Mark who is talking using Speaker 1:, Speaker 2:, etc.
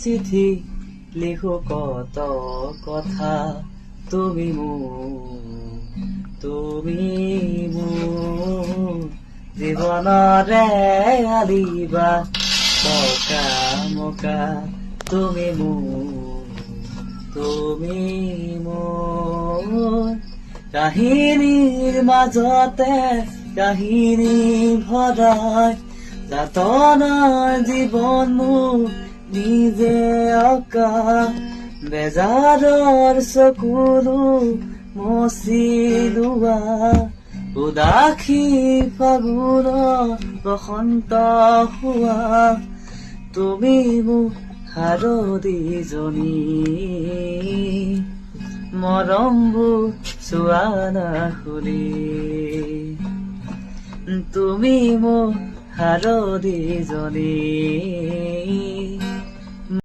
Speaker 1: চিঠি লিখো কত কথা, তুমি মোৰ জীৱনৰে আলিবা থকা মকা, তুমি মোৰ কাহিনীৰ মাজতে কাহিনী ভৰাই, যাতনাৰ জীৱন মোৰ নিজে অকা, বেজাৰৰ চকুলো মচি লোৱা, উদাসী ফাগুনৰ বসন্ত হোৱা, তুমি মোৰ হাৰদিজনী, মৰমবোৰ চোৱা না খুলি, তুমি মোৰ হাৰদিজনী।